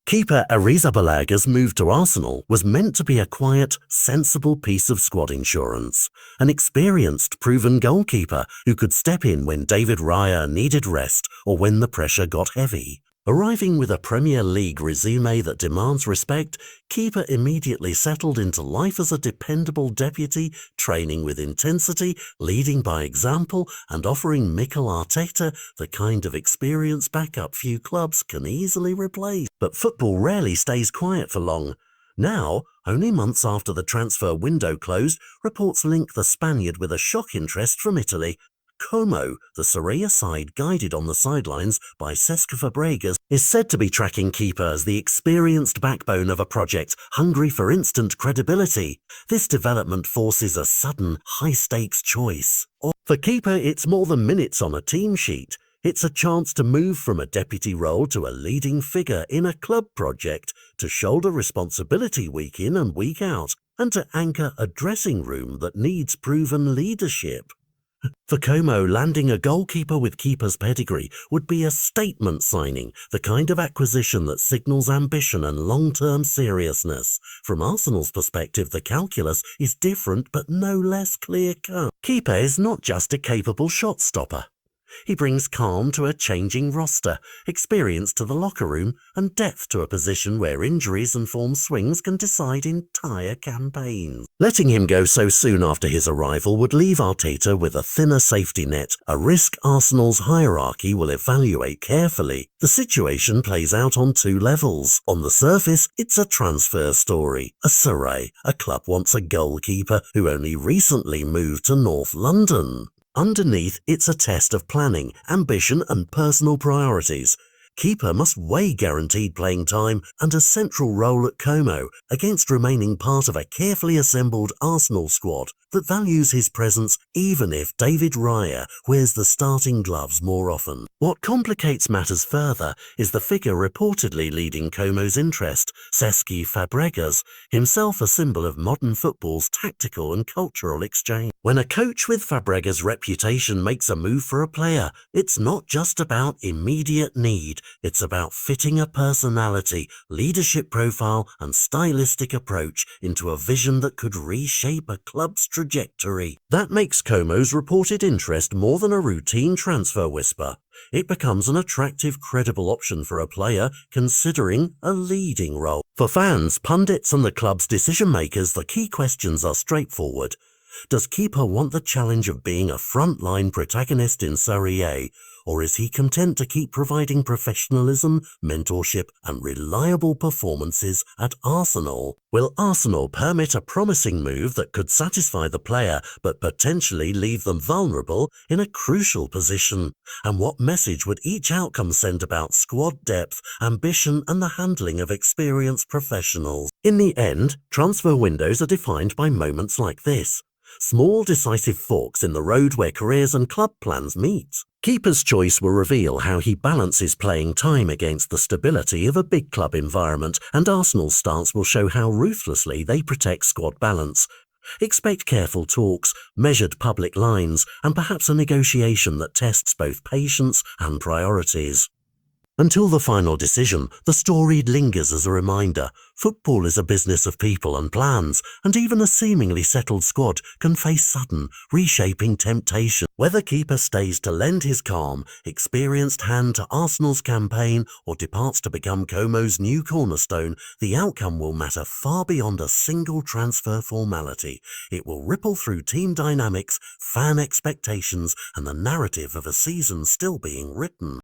Keeper Arrizabalaga's move to Arsenal was meant to be a quiet, sensible piece of squad insurance. An experienced, proven goalkeeper who could step in when David Raya needed rest or when the pressure got heavy. Arriving with a Premier League resume that demands respect, Keeper immediately settled into life as a dependable deputy, training with intensity, leading by example, and offering Mikel Arteta the kind of experience backup few clubs can easily replace. But football rarely stays quiet for long. Now, only months after the transfer window closed, reports link the Spaniard with a shock interest from Italy. Como, the Serie A side guided on the sidelines by Cesc Fabregas, is said to be tracking Keeper as the experienced backbone of a project hungry for instant credibility. This development forces a sudden, high-stakes choice. For Keeper, it's more than minutes on a team sheet. It's a chance to move from a deputy role to a leading figure in a club project, to shoulder responsibility week in and week out, and to anchor a dressing room that needs proven leadership. For Como, landing a goalkeeper with Keeper's pedigree would be a statement signing, the kind of acquisition that signals ambition and long-term seriousness. From Arsenal's perspective, the calculus is different but no less clear-cut. Keeper is not just a capable shot stopper. He brings calm to a changing roster, experience to the locker room, and depth to a position where injuries and form swings can decide entire campaigns. Letting him go so soon after his arrival would leave Arteta with a thinner safety net, a risk Arsenal's hierarchy will evaluate carefully. The situation plays out on two levels. On the surface, it's a transfer story. A Serie A club wants a goalkeeper who only recently moved to North London. Underneath, it's a test of planning, ambition and personal priorities. Keeper must weigh guaranteed playing time and a central role at Como against remaining part of a carefully assembled Arsenal squad that values his presence even if David Raya wears the starting gloves more often. What complicates matters further is the figure reportedly leading Como's interest, Cesc Fabregas, himself a symbol of modern football's tactical and cultural exchange. When a coach with Fabregas' reputation makes a move for a player, it's not just about immediate need. It's about fitting a personality, leadership profile and stylistic approach into a vision that could reshape a club's trajectory. That makes Como's reported interest more than a routine transfer whisper. It becomes an attractive, credible option for a player considering a leading role. For fans, pundits and the club's decision-makers, the key questions are straightforward. Does Keeper want the challenge of being a front-line protagonist in Serie A, or is he content to keep providing professionalism, mentorship and reliable performances at Arsenal? Will Arsenal permit a promising move that could satisfy the player but potentially leave them vulnerable in a crucial position? And what message would each outcome send about squad depth, ambition and the handling of experienced professionals? In the end, transfer windows are defined by moments like this. Small decisive forks in the road where careers and club plans meet. Keeper's choice will reveal how he balances playing time against the stability of a big club environment, and Arsenal's stance will show how ruthlessly they protect squad balance. Expect careful talks, measured public lines, and perhaps a negotiation that tests both patience and priorities. Until the final decision, the story lingers as a reminder. Football is a business of people and plans, and even a seemingly settled squad can face sudden, reshaping temptation. Whether Keeper stays to lend his calm, experienced hand to Arsenal's campaign or departs to become Como's new cornerstone, the outcome will matter far beyond a single transfer formality. It will ripple through team dynamics, fan expectations, and the narrative of a season still being written.